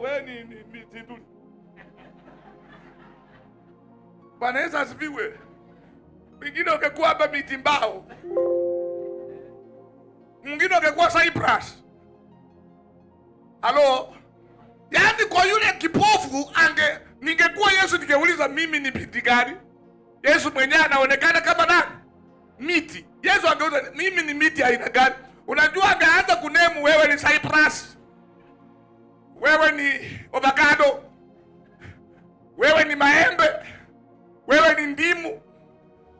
wewe ni miti tu. Bwana Yesu asifiwe. Mwingine ungekuwa hapa miti mbao, mwingine ungekuwa Cyprus. Halo? Yaani kwa yule kipofu ningekuwa Yesu, ningeuliza mimi ni miti gani? Yesu mwenyewe anaonekana kama nani? Miti. Yesu angeuliza mimi ni miti aina gani? Unajua angeanza kunemu, wewe ni Cyprus, wewe ni avocado, wewe ni maembe, wewe ni ndimu.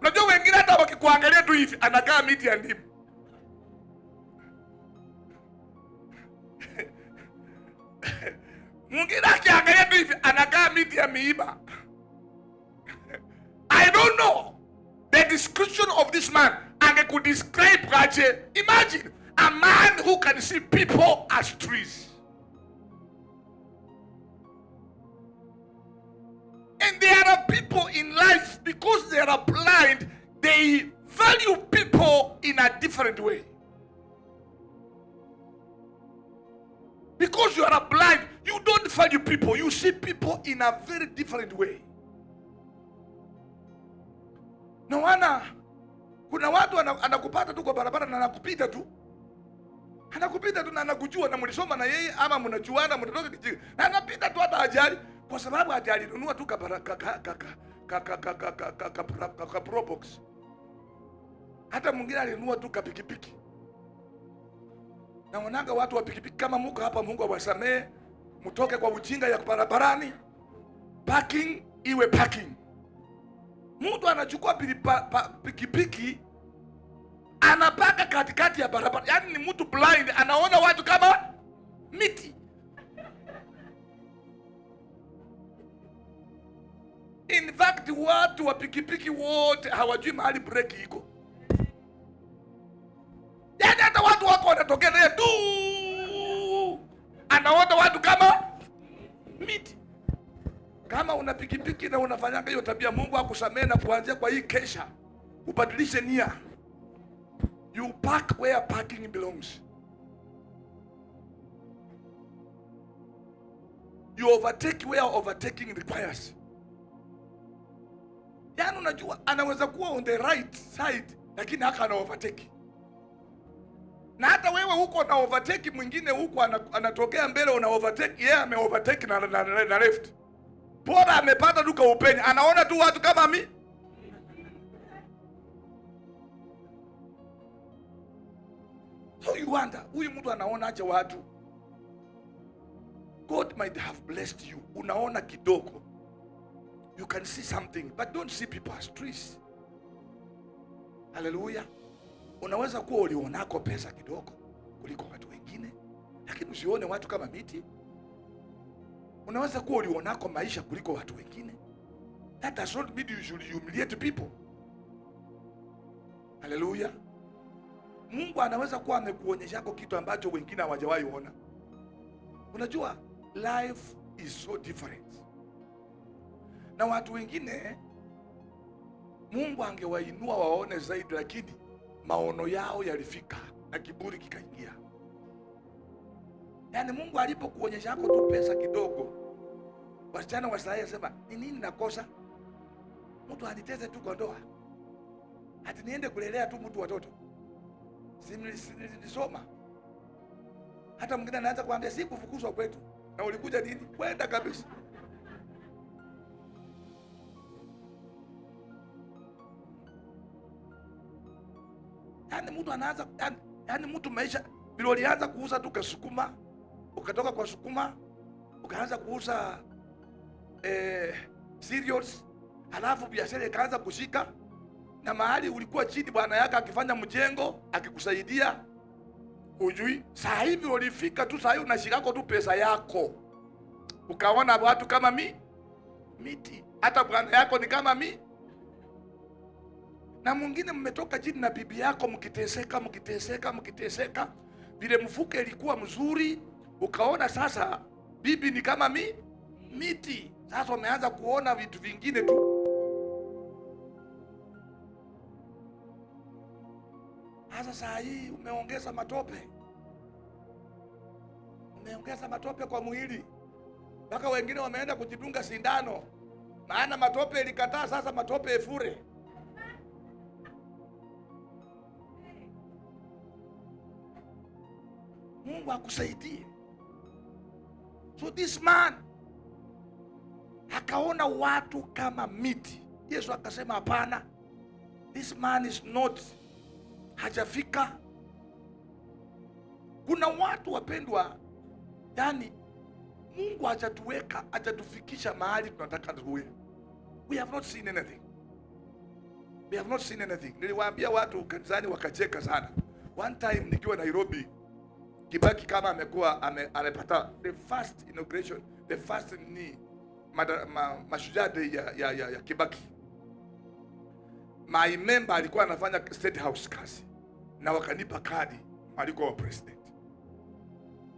Unajua wengine hata wakikuangalia tu hivi anakaa miti ya ndimu. Mwingine akiangalia tu hivi anakaa miti ya miiba. I don't know the description of this man. Could describe aje. Imagine a man who can see people as trees. And there are people in life, because they are blind, they value people in a different way. Because you are blind, you don't value people. You see people in a very different way. No, kuna watu anakupata tu kwa barabara na anakupita tu. Anakupita tu na anakujua na mlisoma na yeye ama mnajuana mnatoka kijiji. Na anapita tu hata ajali kwa sababu alinunua tu ka probox. Hata mwingine alinunua tu ka pikipiki. Na wananga watu wa pikipiki kama mko hapa, Mungu awasamee, mtoke kwa ujinga ya barabarani. Parking iwe parking. Mtu anachukua pikipiki anapaka katikati ya barabara. Yaani ni mtu blind, anaona watu kama miti. In fact, watu wa pikipiki wote hawajui mahali breki iko. Yaani hata watu wako wanatokea naye tu, anaona watu kama miti. Kama una pikipiki na unafanyanga hiyo tabia, Mungu akusamee na kuanzia kwa hii kesha ubadilishe nia. You park where parking belongs. You overtake where overtaking requires. Yaani unajua anaweza kuwa on the right side lakini haka ana overtake. Na hata wewe huko na overtake, mwingine huko anatokea mbele, una overtake, yeye ame overtake na left. Bora amepata duka upenya, anaona tu watu kama mimi. So you wonder, huyu mtu anaona aje watu? God might have blessed you. Unaona kidogo. You can see something, but don't see people as trees. Hallelujah. Unaweza kuwa ulionako pesa kidogo kuliko watu wengine, lakini usione watu kama miti. Unaweza kuwa ulionako maisha kuliko watu wengine. That does not mean you should humiliate people. Hallelujah. Mungu anaweza kuwa amekuonyeshako kitu ambacho wengine hawajawahi ona. Unajua life is so different. Na watu wengine Mungu angewainua waone zaidi, lakini maono yao yalifika na kiburi kikaingia. Yaani Mungu alipokuonyesha yako tu pesa kidogo, wasichana wa Israeli sema, ni nini nakosa? Mtu aniteze tu kwa ndoa. Hati niende kulelea tu mtu watoto. Nilisoma. Hata mwingine anaanza kuambia si kufukuzwa kwetu. Na ulikuja nini? Kwenda kabisa. Yaani mtu anaanza, yaani mtu maisha bila ulianza kuuza tu kasukuma, ukatoka kwa sukuma ukaanza kuuza cereals, halafu biashara ikaanza kushika, na mahali ulikuwa chini bwana yake akifanya mjengo akikusaidia hujui. Sasa hivi ulifika tu, sasa hivi unashikako tu pesa yako, ukaona watu kama miti, hata bwana yako ni kama na mwingine mmetoka chini na bibi yako mkiteseka vile mfuke ilikuwa mzuri, ukaona sasa bibi ni kama miti. Sasa umeanza kuona vitu vingine tu. Sasa saa hii umeongeza matope, wameongeza matope kwa mwili, mpaka wengine wameenda kujidunga sindano, maana matope ilikataa. Sasa matope efure. Mungu akusaidie. So this man akaona watu kama miti. Yesu akasema hapana, this man is not, hajafika. Kuna watu wapendwa, yani Mungu hajatuweka, hajatufikisha mahali tunataka tuwe. We have not seen anything. We have not seen anything. Niliwaambia watu kanisani wakacheka sana. One time nikiwa Nairobi, Kibaki kama amekuwa amepata the first inauguration, the first ni Mashujaa Day ya Kibaki. My member alikuwa anafanya State House kazi na wakanipa kadi alikuwa wa president.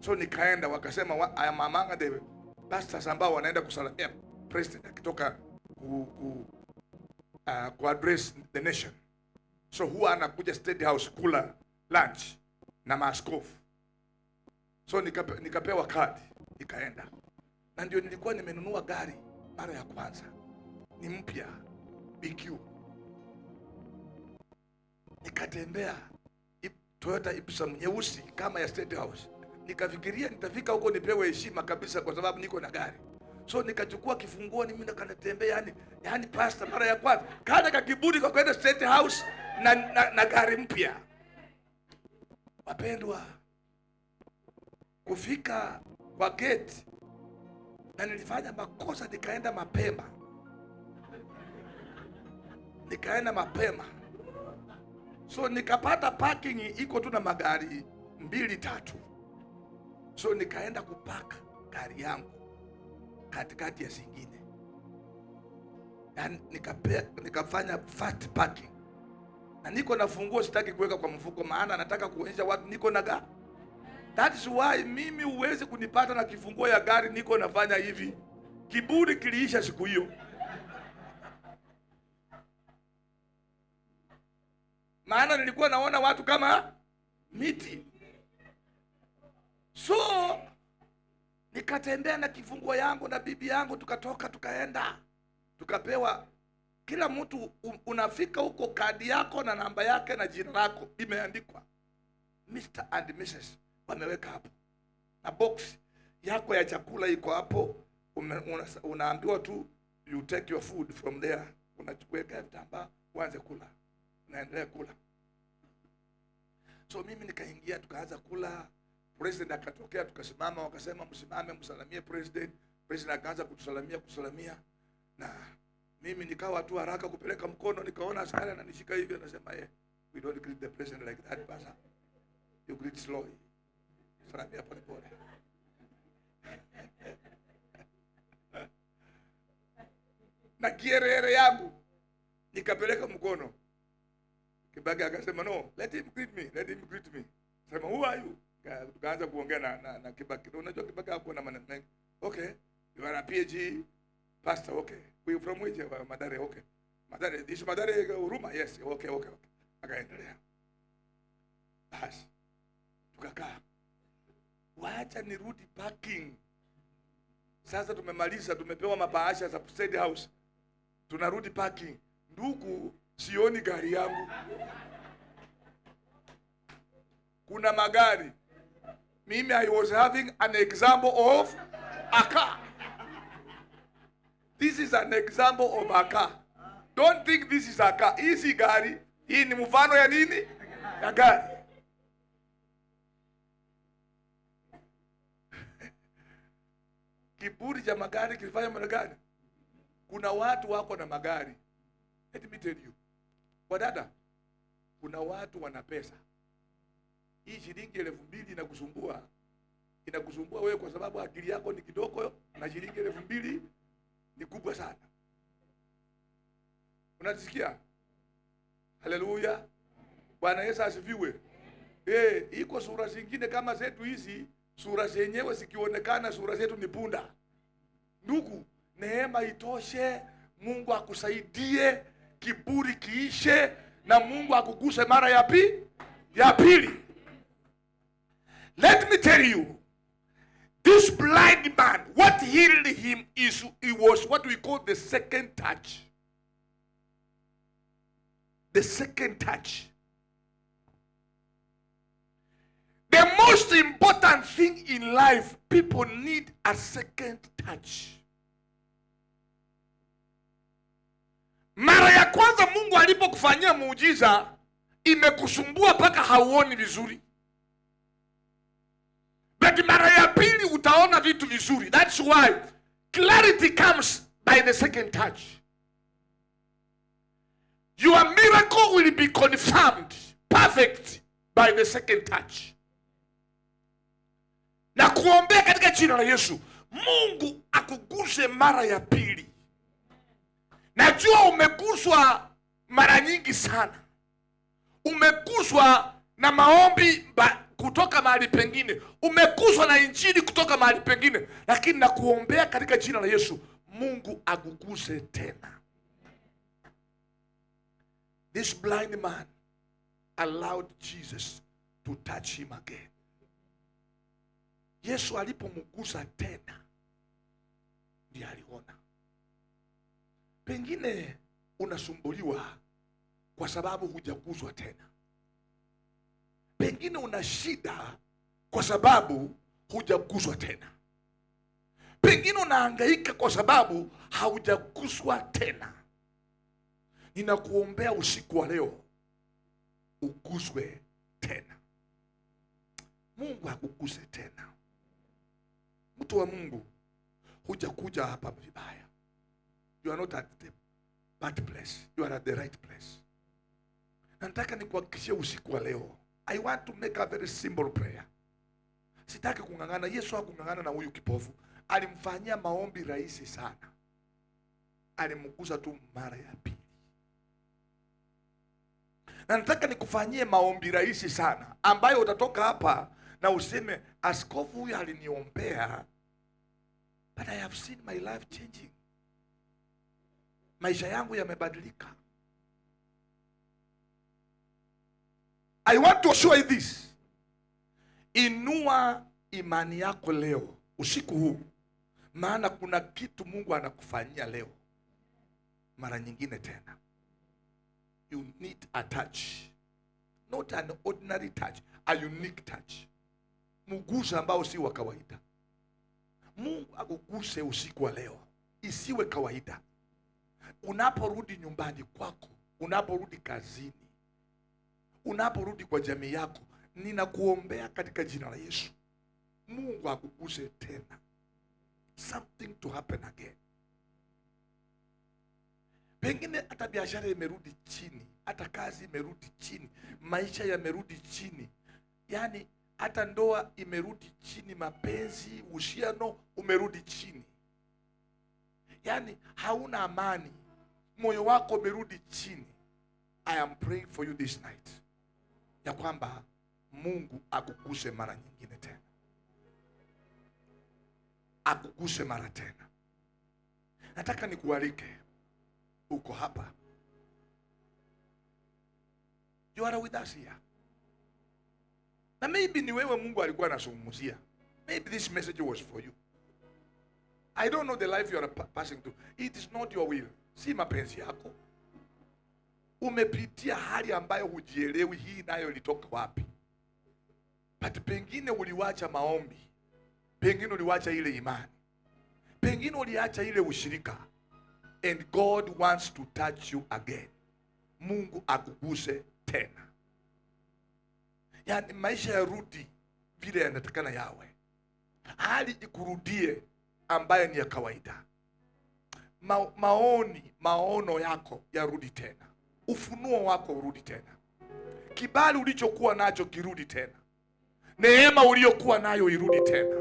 So nikaenda, wakasema I am among the pastors ambao wanaenda kusalamia president akitoka ku address the nation. So huwa anakuja State House kula lunch na maaskofu. So nikapewa kadi, nikaenda. Na ndio nilikuwa nimenunua gari mara ya kwanza. Ni mpya, BQ. Nikatembea Toyota Ipsum nyeusi kama ya State House. Nikafikiria nitafika huko nipewe heshima kabisa kwa sababu niko na gari. So nikachukua kifunguo mimi nikanatembea yani pastor mara ya kwanza. Kana kakiburi kwa kwenda State House na gari mpya. Wapendwa, kufika kwa gate na nilifanya makosa, nikaenda mapema. So nikapata parking iko tu na magari 2-3. So nikaenda kupaka gari yangu katikati ya zingine. Yani nikafanya fast parking. Na niko na funguo, sitaki kuweka kwa mfuko maana nataka kuonyesha watu niko na gari. That is why mimi huwezi kunipata na kifunguo ya gari niko nafanya hivi. Kiburi kiliisha siku hiyo. Maana nilikuwa naona watu kama miti. So nikatembea na kifunguo yangu na bibi yangu, tukatoka tukaenda. Tukapewa, kila mtu unafika huko kadi yako na namba yake na jina lako imeandikwa. Mr. and Mrs. wameweka hapo. Na box yako ya chakula iko hapo. Unaambiwa tu you take your food from there. Unachukua vitambaa uanze kula. Naendelea kula. So mimi nikaingia, tukaanza kula. President akatokea, tukasimama, wakasema msimame msalamie president. President akaanza kutusalamia. Na mimi nikawa tu haraka kupeleka mkono, nikaona askari ananishika hivi, anasema we don't greet the president like that, basa. You greet slowly. Salamia pole pole. Na kierere yangu nikapeleka mkono. Kibaki akasema no, let him greet me. Sema who are you? Tukaanza kuongea na Kibaki. Unajua Kibaki hapo na maneno mengi. Okay, you are a PhD pastor, okay. We from which? Madare, okay. Madare, this Madare Huruma, yes, okay. Akaendelea. Basi tukakaa. Wacha nirudi parking. Sasa tumemaliza, tumepewa mabahasha za State House. Tunarudi parking. Ndugu, sioni gari yangu. Kuna magari. Mimi I was having an example of a car. This is an example of a car. Don't think this is a car. Hii gari, hii ni mfano ya nini? Ya gari. Kiburi cha magari kilifanya maana gani? Kuna watu wako na magari. Let me tell you. Wadada, kuna watu wana pesa. Hii shilingi 2,000 inakusumbua wewe kwa sababu akili yako ni kidogo, na shilingi 2,000 ni kubwa sana. Unasikia? Haleluya. Bwana Yesu asifiwe. Iko sura zingine kama zetu hizi, sura zenyewe zikionekana sura zetu ni punda. Ndugu, neema itoshe, Mungu akusaidie, kiburi kiishe na Mungu akuguse mara ya pili. Let me tell you, healed him it was what we call the second touch. The second touch. The most important thing in life, people need a second touch. Mara ya kwanza Mungu alipokufanyia muujiza, imekusumbua mpaka hauoni vizuri. But mara ya pili utaona vitu vizuri. That's why clarity comes by the second touch. Your miracle will be confirmed perfect by the second touch. Na kuombea katika jina la Yesu, Mungu akuguse mara ya pili. Najua umeguswa mara nyingi sana. Umeguswa na maombi kutoka mahali pengine. Umeguswa na injili kutoka mahali pengine. Lakini na kuombea katika jina la Yesu, Mungu akuguse tena. This blind man allowed Jesus to touch him again. Yesu alipomgusa tena, ndiye aliona. Pengine unasumbuliwa kwa sababu hujaguswa tena. Pengine una shida kwa sababu hujaguswa tena. Pengine unahangaika kwa sababu haujaguswa tena. Ninakuombea usiku wa leo uguswe tena. Mungu akuguse tena. Mtu wa Mungu, hujakuja hapa vibaya. You are not at the bad place. You are at the right place. Nataka nikuhakikishie usiku wa leo. I want to make a very simple prayer. Sitaki kungangana. Yesu hakungangana na huyu kipofu. Alimfanyia maombi rahisi sana. Alimgusa tu mara ya pili. Na nataka nikufanyie maombi rahisi sana ambayo utatoka hapa na useme, askofu huyu aliniombea, but I have seen my life changing. Maisha yangu yamebadilika. I want to show you this. Inua imani yako leo, usiku huu. Maana kuna kitu Mungu anakufanyia leo mara nyingine tena. You need a touch. Not an ordinary touch, a unique touch. Mguso ambao si wa kawaida. Mungu akuguse usiku wa leo. Isiwe kawaida. Unaporudi nyumbani kwako, unaporudi kazini, unaporudi kwa jamii yako, ninakuombea katika jina la Yesu, Mungu akuguse tena. Something to happen again. Pengine hata biashara imerudi chini, hata kazi imerudi chini, maisha yamerudi chini. Yaani hata ndoa imerudi chini, mapenzi, uhusiano umerudi chini. Yaani hauna amani, moyo wako umerudi chini. I am praying for you this night, ya kwamba Mungu akuguse mara nyingine tena. Akuguse mara tena. Nataka nikualike, uko hapa, you are with us here. Na maybe ni wewe Mungu alikuwa anazungumzia. Maybe this message was for you. I don't know the life you are passing through. It is not your will. Si mapenzi yako. Umepitia hali ambayo hujielewi hii nayo ilitoka wapi. But pengine uliwacha maombi. Pengine uliwacha ile imani. Pengine uliacha ile ushirika. And God wants to touch you again. Mungu akuguse tena. Yaani maisha yarudi vile yanatakana yawe. Hali ikurudie ambayo ni ya kawaida. Maono yako yarudi tena. Ufunuo wako urudi tena. Kibali ulichokuwa nacho kirudi tena. Neema uliyokuwa nayo irudi tena.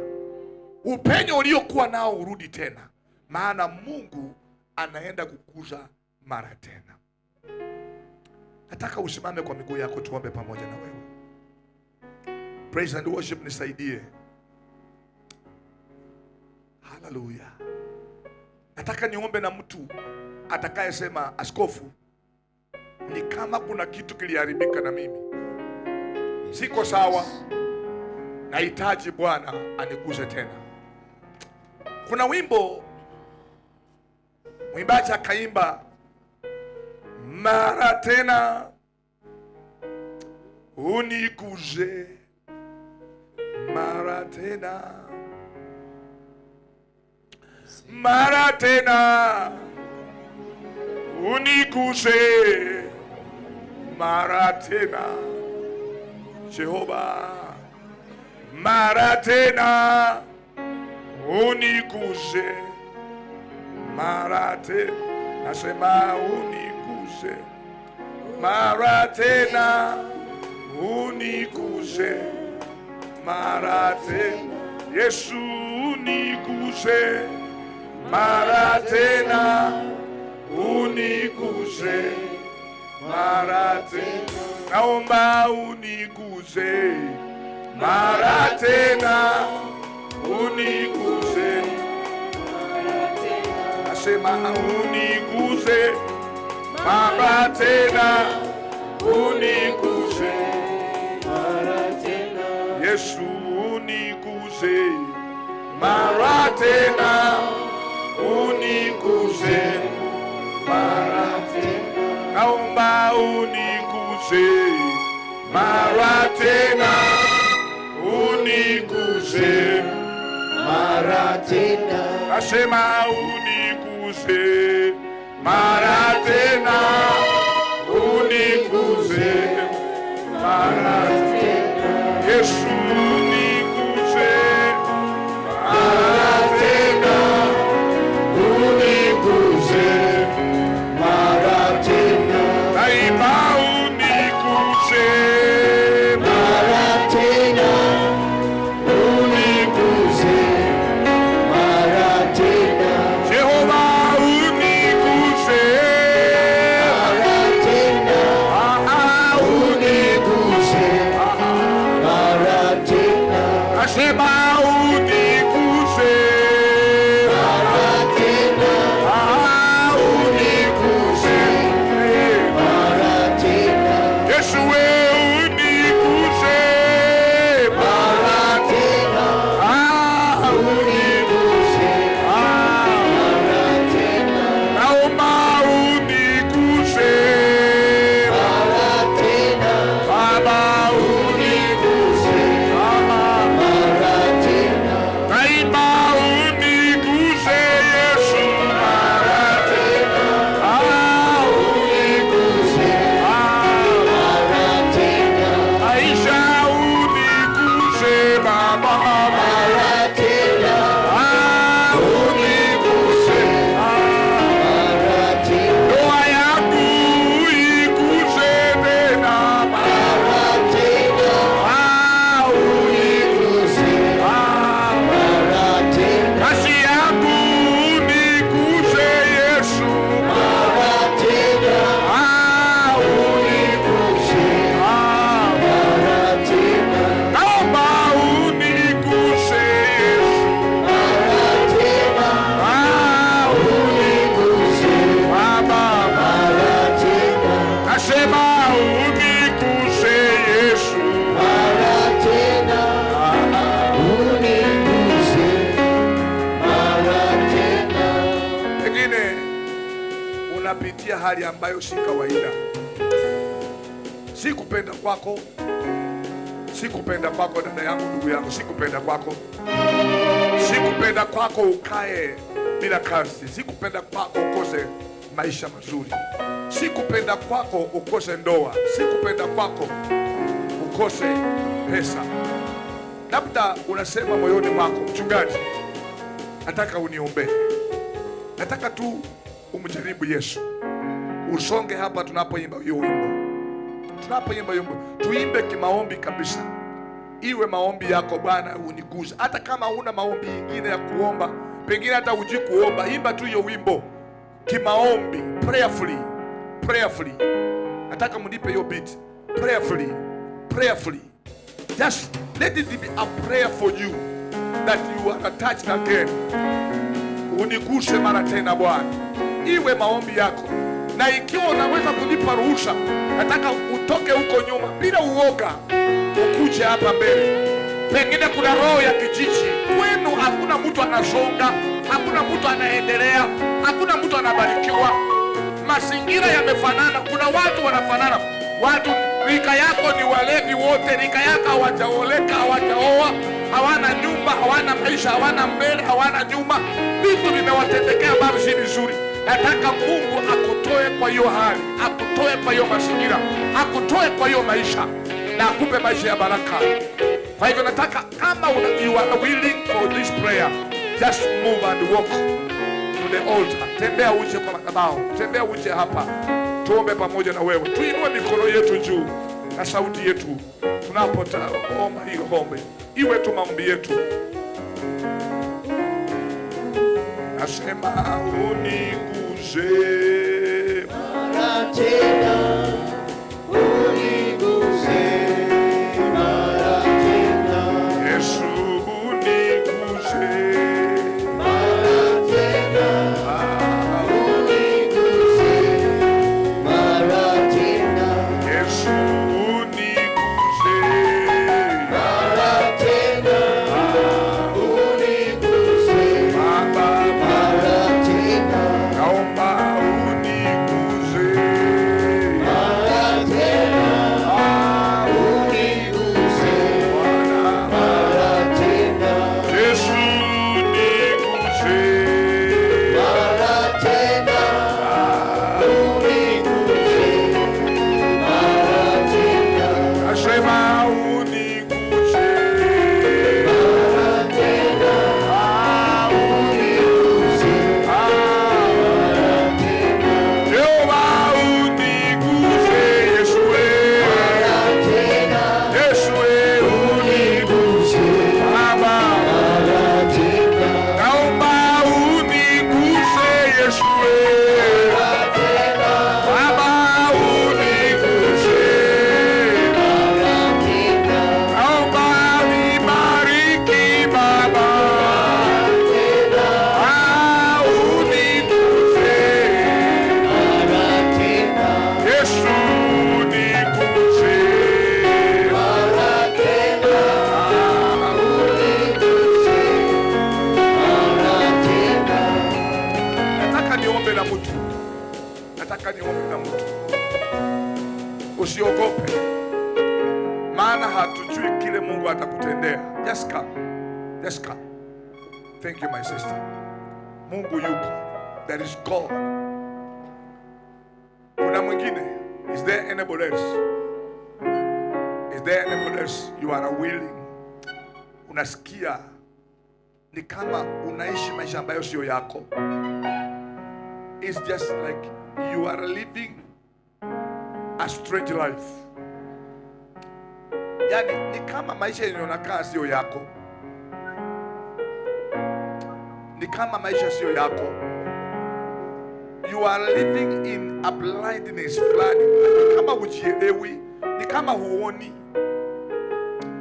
Upenyo uliokuwa nao urudi tena. Maana Mungu anaenda kukuza mara tena. Nataka usimame kwa miguu yako, tuombe pamoja na wewe. Praise and worship nisaidie. Hallelujah. Nataka niombe na mtu atakaye sema, askofu, ni kama kuna kitu kiliharibika na mimi. Siko sawa. Nahitaji Bwana aniguze tena. Kuna wimbo mwimbaji akaimba, mara tena uniguse, mara tena, mara tena uniguse, mara tena Jehova, mara tena uniguse, mara tena, nasema uniguse, mara tena uniguse, mara tena Yesu uniguse, mara tena uniguse, mara tena, naomba uniguse, mara tena uniguse, nasema uniguse, mara tena uniguse, Yesu uniguse, mara tena uniguse, mara tena, naomba uniguse, mara tena uniguse, mara tena, nasema uniguse, mara tena uniguse, mara tena, Yesu uniguse, mara tena uniguse, mara tena, naimba uniguse, mara tena uniguse, mara tena, Jehova uniguse, mara tena, uniguse, mara tena, nasema uniguse, mara tena, uniguse, mara tena, Yesu uniguse, mara tena, uniguse, mara tena, naomba uniguse, mara tena, Baba uniguse, mara tena, naimba uniguse, Yesu, mara tena, uniguse, mara tena, Aisha uniguse, Baba, mara tena, uniguse, mara tena, ndoa yangu iguse tena, mara tena, uniguse, mara tena, kazi yangu uniguse, Yesu, mara tena, uniguse, mara tena, naomba uniguse, Yesu, mara tena, uniguse, Baba, mara tena, nasema uniguse, Yesu, mara tena, uniguse, mara tena. Pengine unapitia hali ambayo si kawaida, si kupenda kwako, si kupenda kwako dada yangu, ndugu yangu, si kupenda kwako, si kupenda kwako ukae bila kazi, si kupenda kwako ukose maisha mazuri, si kupenda kwako ukose ndoa, si kupenda kwako ukose pesa. Labda unasema moyoni mwako, mchungaji, nataka uniombee, nataka tu umjaribu Yesu. Usonge hapa tunapoimba hiyo wimbo, tunapoimba hiyo wimbo, tuimbe kimaombi kabisa, iwe maombi yako, Bwana uniguze. Hata kama huna maombi ingine ya kuomba, pengine hata hujui kuomba, imba tu hiyo wimbo kimaombi, prayerfully, prayerfully. Nataka mnipe hiyo beat, prayerfully, prayerfully. Just let it be a prayer for you that you are attached again. Uniguse mara tena Bwana, iwe maombi yako. Na ikiwa unaweza kunipa ruhusa, nataka utoke huko nyuma bila uoga, ukuje hapa mbele. Pengine kuna roho ya kijiji kwenu, hakuna mtu anasonga, hakuna mtu anaendelea, hakuna mtu anabarikiwa. Mazingira yamefanana, kuna watu wanafanana, watu rika yako ni walevi wote, rika yako hawajaoleka, hawajaoa, hawana nyumba, hawana maisha, hawana mbele, hawana nyuma, vitu vimewatendekea ambavyo si vizuri. Nataka Mungu akutoe kwa hiyo hali, akutoe kwa hiyo mazingira, akutoe kwa hiyo maisha na akupe maisha ya baraka. Kwa hivyo nataka kama you are willing for this prayer, just move and walk to the altar. Tembea uje kwa madhabahu, tembea uje hapa, tuombe pamoja na wewe. Tuinue mikono yetu juu na sauti yetu tunapoomba hiyo ombi, iwe tu maombi yetu. Nasema uniguze mara tena, uniguze mara tena, Yesu uniguze mara tena, uniguze mara tena, Yesu uniguze mara tena, uniguze Baba mara tena, naomba uniguze mara tena, uniguze mara tena, Yesu uniguze mara tena, uniguze mara tena, nasema uniguze mara tena, uniguze mara tena, Yehova uniguze, Yesu mara tena, Yesu uniguze Baba mara tena, naomba uniguze, Yesu mara tena, Baba uniguze mara tena, naomba nibariki Baba tena, uniguze mara tena, Yesu uniguze mara tena, uniguze mara tena. Nataka niombe na mtu, nataka niombe na mtu. Usiogope, maana hatujui kile Mungu atakutendea. Just come, just come. Thank you my sister. Mungu yuko, there is God. Kuna mwingine? Is there anybody else? Is there anybody else? You are willing. Unasikia ni kama unaishi maisha ambayo sio yako. It's just like you are living a strange life. Yani ni kama maisha yanayokaa sio yako, ni kama maisha sio yako. You are living in a blindness fulani, ni kama hujielewi, ni kama huoni,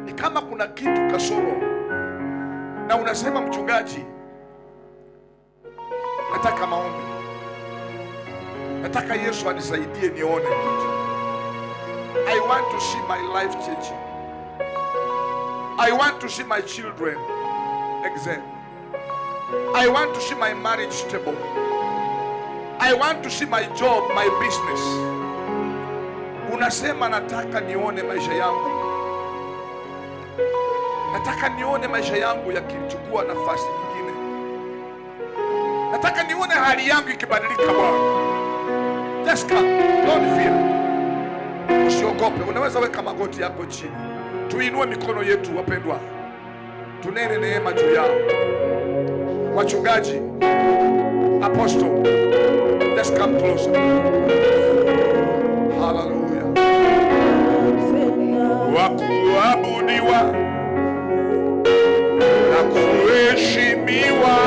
ni kama kuna kitu kasoro, na unasema mchungaji, nataka maombi, nataka Yesu anisaidie nione kitu. I want to see my life changing. I want to see my children excel. I want to see my marriage stable. I want to see my job, my business. Unasema nataka nione maisha yangu, nataka nione maisha yangu yakichukua nafasi nyingine, nataka nione hali yangu ikibadilika. Bwana, just come, don't fear. Usiogope, unaweza weka magoti yako chini. Tuinue mikono yetu wapendwa, tunene neema juu yao. Wachungaji, apostle, just come closer. Hallelujah. Wakuabudiwa na kuheshimiwa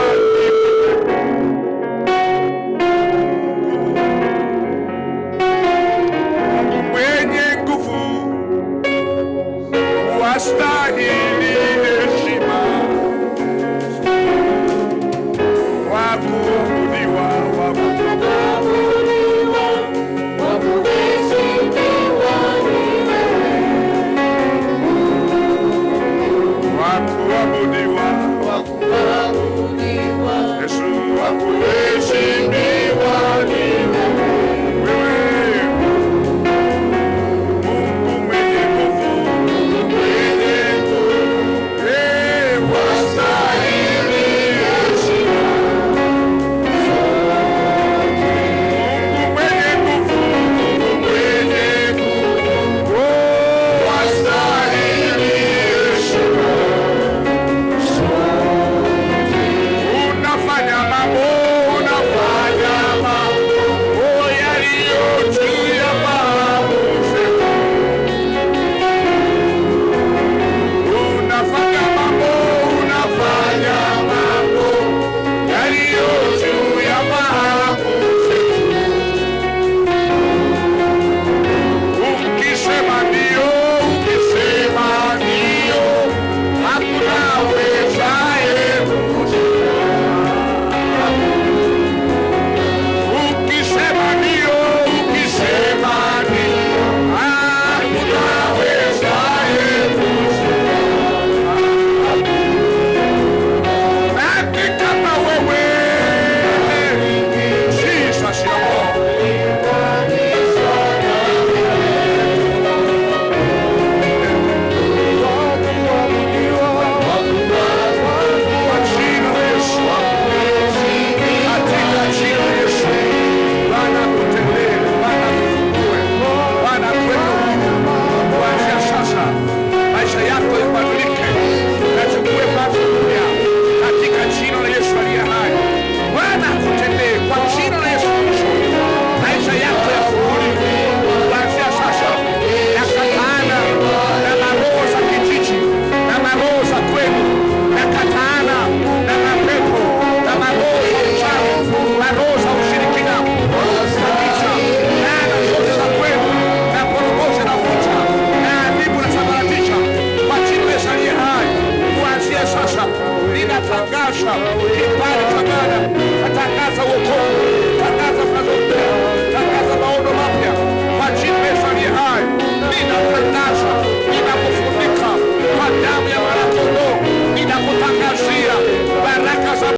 wastahili heshima, wakuabudiwa, wakuheshimiwa ni wewe, kutosha. Kibali cha Bwana, natangaza wokovu